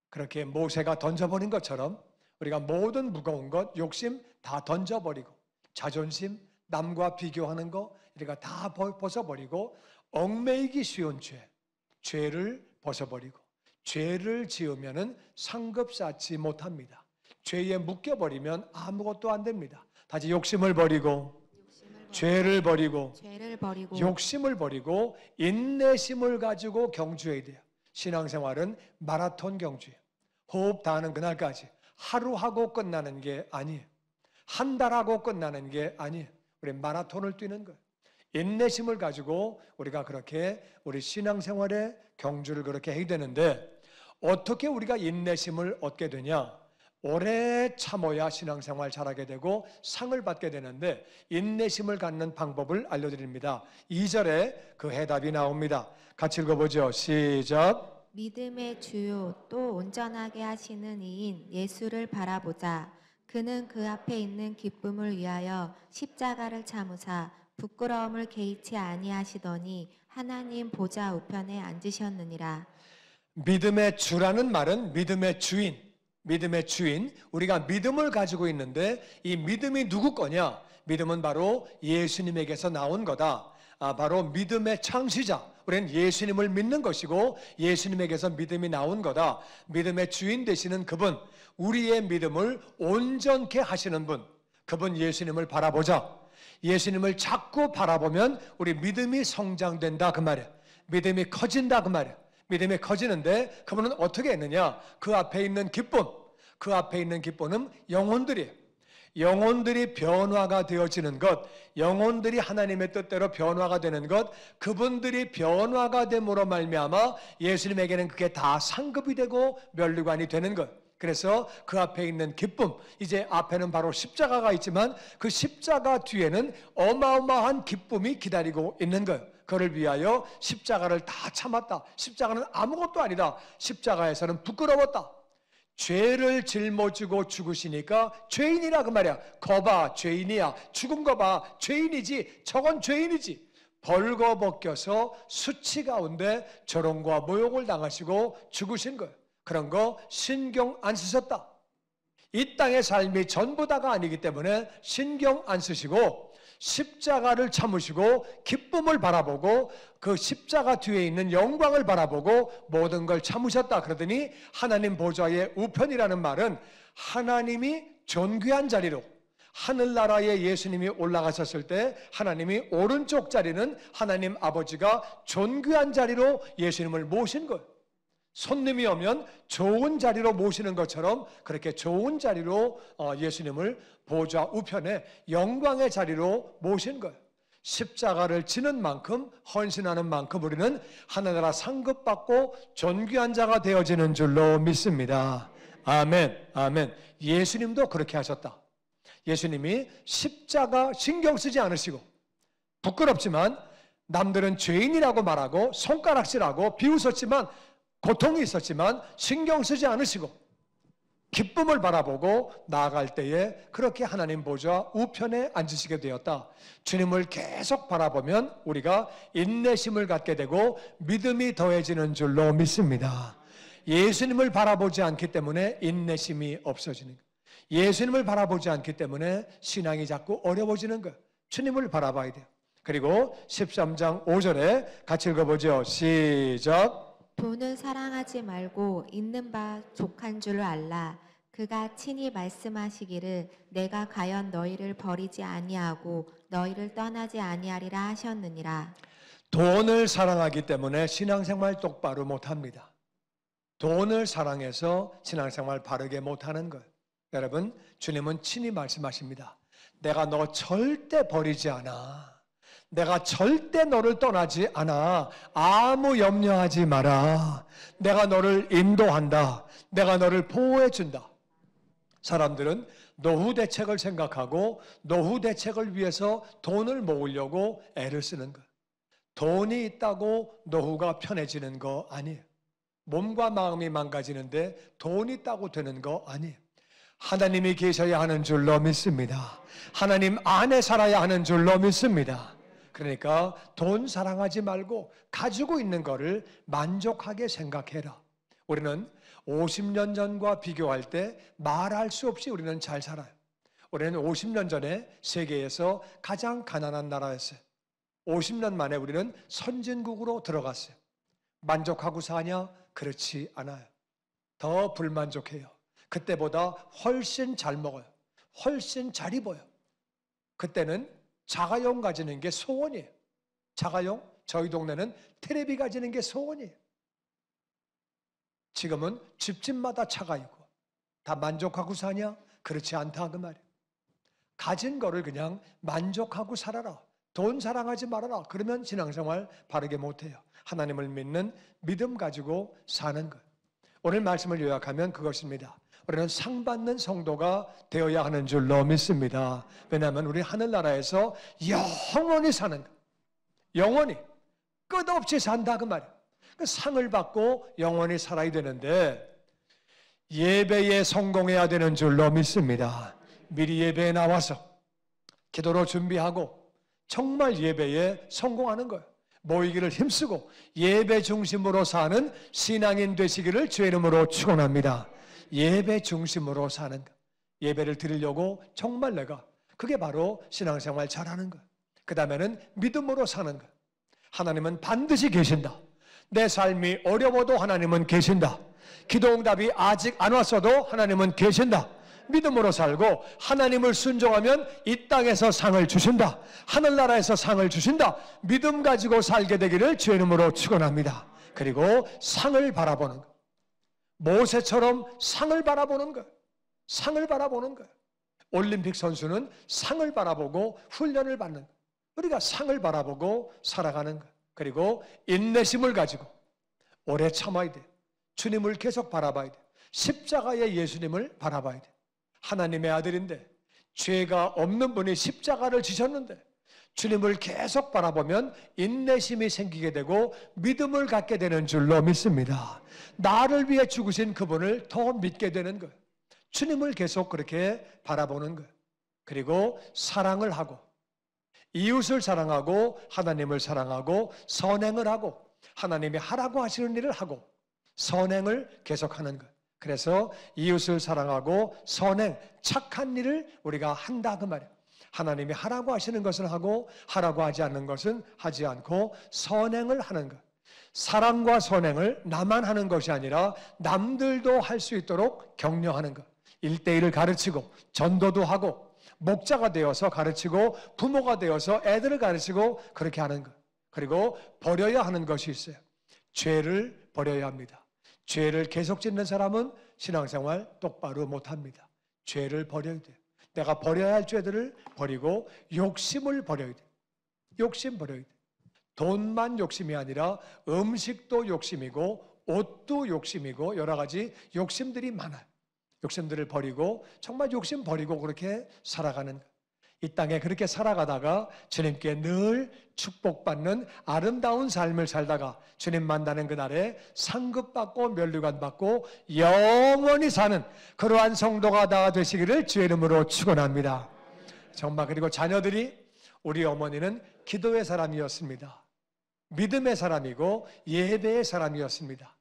그렇게 모세가 던져버린 것처럼 우리가 모든 무거운 것, 욕심 다 던져버리고 자존심, 남과 비교하는 거 우리가 다 벗어버리고 얽매이기 쉬운 죄를 벗어버리고 죄를 지으면은 상급 쌓지 못합니다. 죄에 묶여버리면 아무것도 안 됩니다. 다시 욕심을 버리고 죄를 버리고 욕심을 버리고 인내심을 가지고 경주해야 돼요. 신앙생활은 마라톤 경주예요. 호흡 다하는 그날까지 하루 하고 끝나는 게 아니에요. 한 달 하고 끝나는 게 아니에요. 우리 마라톤을 뛰는 거예요. 인내심을 가지고 우리가 그렇게 우리 신앙생활의 경주를 그렇게 해야 되는데 어떻게 우리가 인내심을 얻게 되냐? 오래 참아야 신앙생활 잘하게 되고 상을 받게 되는데 인내심을 갖는 방법을 알려드립니다. 2절에 그 해답이 나옵니다. 같이 읽어보죠. 시작. 믿음의 주요 또 온전하게 하시는 이인 예수를 바라보자. 그는 그 앞에 있는 기쁨을 위하여 십자가를 참으사 부끄러움을 개의치 아니하시더니 하나님 보좌 우편에 앉으셨느니라. 믿음의 주라는 말은 믿음의 주인, 믿음의 주인. 우리가 믿음을 가지고 있는데 이 믿음이 누구 거냐? 믿음은 바로 예수님에게서 나온 거다. 바로 믿음의 창시자. 우리는 예수님을 믿는 것이고 예수님에게서 믿음이 나온 거다. 믿음의 주인 되시는 그분, 우리의 믿음을 온전케 하시는 분, 그분 예수님을 바라보자. 예수님을 자꾸 바라보면 우리 믿음이 성장된다 그 말이에요. 믿음이 커진다 그 말이에요. 믿음이 커지는데 그분은 어떻게 했느냐? 그 앞에 있는 기쁨, 그 앞에 있는 기쁨은 영혼들이에요. 영혼들이 변화가 되어지는 것, 영혼들이 하나님의 뜻대로 변화가 되는 것, 그분들이 변화가 됨으로 말미암아 예수님에게는 그게 다 상급이 되고 면류관이 되는 것. 그래서 그 앞에 있는 기쁨, 이제 앞에는 바로 십자가가 있지만 그 십자가 뒤에는 어마어마한 기쁨이 기다리고 있는 거예요. 그를 위하여 십자가를 다 참았다. 십자가는 아무것도 아니다. 십자가에서는 부끄러웠다. 죄를 짊어지고 죽으시니까 죄인이라 그 말이야. 거봐 죄인이야. 죽은 거 봐 죄인이지. 저건 죄인이지. 벌거벗겨서 수치 가운데 조롱과 모욕을 당하시고 죽으신 거예요. 그런 거 신경 안 쓰셨다. 이 땅의 삶이 전부 다가 아니기 때문에 신경 안 쓰시고 십자가를 참으시고 기쁨을 바라보고 그 십자가 뒤에 있는 영광을 바라보고 모든 걸 참으셨다. 그러더니 하나님 보좌의 우편이라는 말은 하나님이 존귀한 자리로, 하늘나라에 예수님이 올라가셨을 때 하나님이 오른쪽 자리는 하나님 아버지가 존귀한 자리로 예수님을 모신 거예요. 손님이 오면 좋은 자리로 모시는 것처럼 그렇게 좋은 자리로 예수님을 보좌 우편에 영광의 자리로 모신 거예요. 십자가를 지는 만큼, 헌신하는 만큼 우리는 하늘나라 상급받고 존귀한 자가 되어지는 줄로 믿습니다. 아멘, 아멘. 예수님도 그렇게 하셨다. 예수님이 십자가 신경 쓰지 않으시고, 부끄럽지만 남들은 죄인이라고 말하고 손가락질하고 비웃었지만, 고통이 있었지만 신경 쓰지 않으시고 기쁨을 바라보고 나아갈 때에 그렇게 하나님 보좌 우편에 앉으시게 되었다. 주님을 계속 바라보면 우리가 인내심을 갖게 되고 믿음이 더해지는 줄로 믿습니다. 예수님을 바라보지 않기 때문에 인내심이 없어지는 거예요. 예수님을 바라보지 않기 때문에 신앙이 자꾸 어려워지는 거예요. 주님을 바라봐야 돼요. 그리고 13장 5절에 같이 읽어보죠. 시작. 돈을 사랑하지 말고 있는 바 족한 줄 알라. 그가 친히 말씀하시기를 내가 과연 너희를 버리지 아니하고 너희를 떠나지 아니하리라 하셨느니라. 돈을 사랑하기 때문에 신앙생활 똑바로 못합니다. 돈을 사랑해서 신앙생활 바르게 못하는 거예요. 여러분, 주님은 친히 말씀하십니다. 내가 너 절대 버리지 않아. 내가 절대 너를 떠나지 않아. 아무 염려하지 마라. 내가 너를 인도한다. 내가 너를 보호해 준다. 사람들은 노후 대책을 생각하고 노후 대책을 위해서 돈을 모으려고 애를 쓰는 거예요. 돈이 있다고 노후가 편해지는 거 아니에요. 몸과 마음이 망가지는데 돈이 있다고 되는 거 아니에요. 하나님이 계셔야 하는 줄로 믿습니다. 하나님 안에 살아야 하는 줄로 믿습니다. 그러니까 돈 사랑하지 말고 가지고 있는 거를 만족하게 생각해라. 우리는 50년 전과 비교할 때 말할 수 없이 우리는 잘 살아요. 우리는 50년 전에 세계에서 가장 가난한 나라였어요. 50년 만에 우리는 선진국으로 들어갔어요. 만족하고 사냐? 그렇지 않아요. 더 불만족해요. 그때보다 훨씬 잘 먹어요. 훨씬 잘 입어요. 그때는 자가용 가지는 게 소원이에요. 자가용? 저희 동네는 텔레비 가지는 게 소원이에요. 지금은 집집마다 차가 있고 다 만족하고 사냐? 그렇지 않다 그 말이에요. 가진 거를 그냥 만족하고 살아라. 돈 사랑하지 말아라. 그러면 신앙생활 바르게 못해요. 하나님을 믿는 믿음 가지고 사는 거예요. 오늘 말씀을 요약하면 그것입니다. 우리는 상 받는 성도가 되어야 하는 줄로 믿습니다. 왜냐하면 우리 하늘나라에서 영원히 사는 거예요. 영원히 끝없이 산다 그 말이에요. 그 상을 받고 영원히 살아야 되는데 예배에 성공해야 되는 줄로 믿습니다. 미리 예배에 나와서 기도로 준비하고 정말 예배에 성공하는 거예요. 모이기를 힘쓰고 예배 중심으로 사는 신앙인 되시기를 주의 이름으로 축원합니다. 예배 중심으로 사는 것. 예배를 드리려고 정말 내가 그게 바로 신앙생활 잘하는 거예요. 그 다음에는 믿음으로 사는 거예요. 하나님은 반드시 계신다. 내 삶이 어려워도 하나님은 계신다. 기도응답이 아직 안 왔어도 하나님은 계신다. 믿음으로 살고 하나님을 순종하면 이 땅에서 상을 주신다. 하늘나라에서 상을 주신다. 믿음 가지고 살게 되기를 주의 이름으로 축원합니다. 그리고 상을 바라보는 것. 모세처럼 상을 바라보는 것. 상을 바라보는 것. 올림픽 선수는 상을 바라보고 훈련을 받는 것. 우리가 상을 바라보고 살아가는 것. 그리고 인내심을 가지고 오래 참아야 돼요. 주님을 계속 바라봐야 돼요. 십자가의 예수님을 바라봐야 돼. 하나님의 아들인데 죄가 없는 분이 십자가를 지셨는데 주님을 계속 바라보면 인내심이 생기게 되고 믿음을 갖게 되는 줄로 믿습니다. 나를 위해 죽으신 그분을 더 믿게 되는 거예요. 주님을 계속 그렇게 바라보는 거예요. 그리고 사랑을 하고 이웃을 사랑하고 하나님을 사랑하고 선행을 하고 하나님이 하라고 하시는 일을 하고 선행을 계속하는 거예요. 그래서 이웃을 사랑하고 선행, 착한 일을 우리가 한다 그 말이에요. 하나님이 하라고 하시는 것을 하고 하라고 하지 않는 것은 하지 않고 선행을 하는 것. 사랑과 선행을 나만 하는 것이 아니라 남들도 할 수 있도록 격려하는 것. 1:1을 가르치고 전도도 하고 목자가 되어서 가르치고 부모가 되어서 애들을 가르치고 그렇게 하는 것. 그리고 버려야 하는 것이 있어요. 죄를 버려야 합니다. 죄를 계속 짓는 사람은 신앙생활 똑바로 못합니다. 죄를 버려야 돼요. 내가 버려야 할 죄들을 버리고 욕심을 버려야 돼요. 욕심 버려야 돼요. 돈만 욕심이 아니라 음식도 욕심이고 옷도 욕심이고 여러 가지 욕심들이 많아요. 욕심들을 버리고 정말 욕심 버리고 그렇게 살아가는 거예요. 이 땅에 그렇게 살아가다가 주님께 늘 축복받는 아름다운 삶을 살다가 주님 만나는 그날에 상급받고 면류관 받고 영원히 사는 그러한 성도가 다 되시기를 주의 이름으로 축원합니다. 정말 그리고 자녀들이 우리 어머니는 기도의 사람이었습니다. 믿음의 사람이고 예배의 사람이었습니다.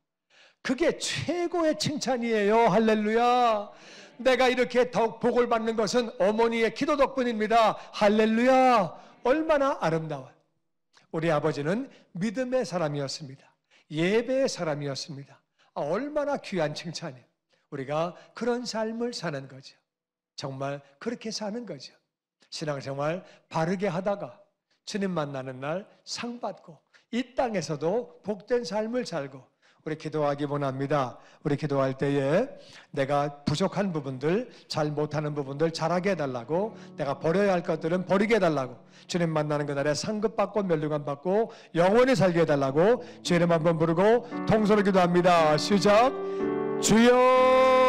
그게 최고의 칭찬이에요. 할렐루야. 내가 이렇게 더욱 복을 받는 것은 어머니의 기도 덕분입니다. 할렐루야. 얼마나 아름다워요. 우리 아버지는 믿음의 사람이었습니다. 예배의 사람이었습니다. 얼마나 귀한 칭찬이에요. 우리가 그런 삶을 사는 거죠. 정말 그렇게 사는 거죠. 신앙생활 바르게 하다가 주님 만나는 날 상 받고 이 땅에서도 복된 삶을 살고 우리 기도하기 원합니다. 우리 기도할 때에 내가 부족한 부분들, 잘 못하는 부분들 잘하게 해달라고, 내가 버려야 할 것들은 버리게 해달라고, 주님 만나는 그날에 상급받고 면류관 받고 영원히 살게 해달라고 주의 이름 한번 부르고 통성으로 기도합니다. 시작. 주여